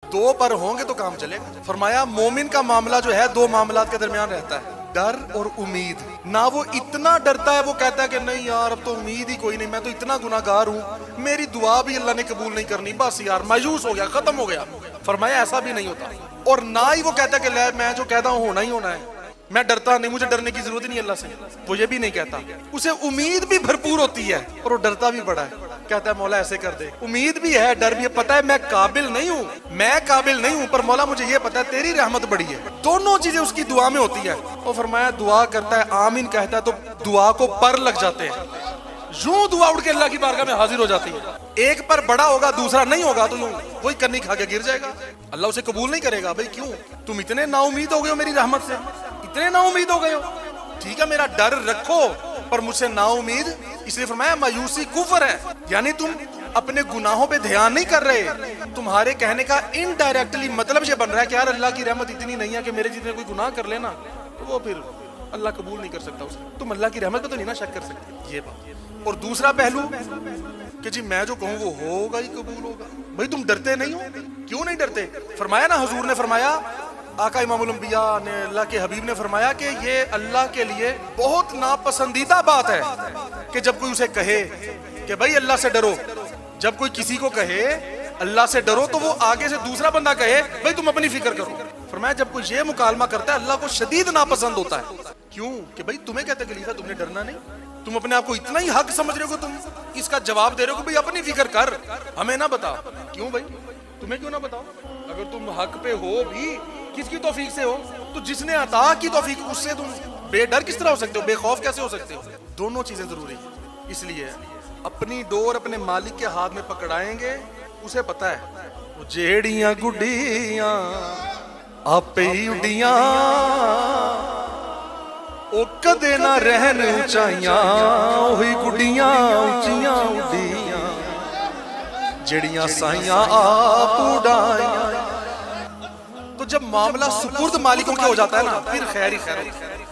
دو پر ہوں گے تو کام چلے گا. فرمایا مومن کا معاملہ جو ہے دو معاملات کے درمیان رہتا ہے, ڈر اور امید. نہ وہ اتنا ڈرتا ہے وہ کہتا ہے کہ نہیں یار اب تو امید ہی کوئی نہیں, میں تو اتنا گناہگار ہوں, میری دعا بھی اللہ نے قبول نہیں کرنی, بس یار مایوس ہو گیا, ختم ہو گیا. فرمایا ایسا بھی نہیں ہوتا. اور نہ ہی وہ کہتا کہ لے میں جو کہتا ہوں ہونا ہی ہونا ہے, میں ڈرتا نہیں, مجھے ڈرنے کی ضرورت ہی نہیں اللہ سے, وہ یہ بھی نہیں کہتا. اسے امید بھی بھرپور ہوتی ہے اور وہ ڈرتا بھی بڑا ہے. کہتا ہے مولا ایسے کر دے, امید بھی ہے ڈر بھی ہے, پتہ ہے میں قابل نہیں ہوں, میں قابل نہیں ہوں, پر مولا مجھے یہ پتہ ہے تیری رحمت بڑی ہے. دونوں چیزیں اس کی دعا میں ہوتی ہے. وہ فرمایا دعا کرتا ہے آمین کہتا ہے تو دعا کو پر لگ جاتے ہیں, یوں دعا اڑ کے اللہ کی بارگاہ میں حاضر ہو جاتی ہے. ایک پر بڑا ہوگا دوسرا نہیں ہوگا تو یوں وہی کنی کھا کے گر جائے گا, اللہ اسے قبول نہیں کرے گا. بھائی کیوں, تم اتنے نا امید ہو گئے ہو میری رحمت سے, اتنے نا امید ہو گئے ہو, ٹھیک ہے میرا ڈر رکھو پر مجھ سے نا امید. اس لیے فرمایا مایوسی کفر ہے, یعنی تم اپنے گناہوں پہ دھیان نہیں کر رہے. تمہارے کہنے کا انڈائریکٹلی مطلب یہ بن رہا ہے کہ یار اللہ کی رحمت اتنی نہیں ہے کہ میرے جتنے کوئی گناہ کر لینا تو وہ پھر اللہ قبول نہیں کر سکتا اسے, تم اللہ کی رحمت پہ تو نہیں نا شک کر سکتے. یہ بات. اور دوسرا پہلو کہ جی میں جو کہوں وہ ہوگا ہی قبول ہوگا. بھائی تم ڈرتے نہیں ہو, کیوں نہیں ڈرتے؟ فرمایا نا حضور نے فرمایا, آقا امام الانبیاء نے اللہ کے حبیب نے فرمایا کہ یہ اللہ کے لیے بہت ناپسندیدہ بات ہے کہ جب کوئی اسے کہے کہ بھائی اللہ سے ڈرو, جب کوئی کسی کو کہے اللہ سے ڈرو تو وہ آگے سے دوسرا بندہ کہے بھائی تم اپنی فکر کرو. فرمایا جب کوئی یہ مکالمہ کرتا ہے اللہ کو شدید ناپسند ہوتا ہے. کیوں کہ بھائی تمہیں کیا تکلیف ہے, تم نے ڈرنا نہیں, تم اپنے آپ کو اتنا ہی حق سمجھ رہے ہو کہ تم اس کا جواب دے رہے ہو کہ بھئی اپنی فکر کر, ہمیں نہ بتا. کیوں بھائی تمہیں کیوں نہ بتاؤ, اگر تم حق پہ ہو بھی کس کی توفیق سے ہو, تو جس نے عطا کی توفیق اس سے تم بے ڈر کس طرح ہو سکتے ہو, بے خوف کیسے ہو سکتے ہو. دونوں چیزیں ضروری ہیں. اس لیے اپنی ڈور اپنے مالک کے ہاتھ میں پکڑائیں گے, اسے پتا ہے وہ جیڑیاں گڈیاں آپ ہی اڈیاں, او کدے نہ رہن اونچائیاں, وہی گڈیاں اونچیاں اڈیاں جڑیاں سائیاں آپ اڈائیاں. تو جب معاملہ سپرد مالکوں کے ہو جاتا ہے نا پھر خیر ہی خیر.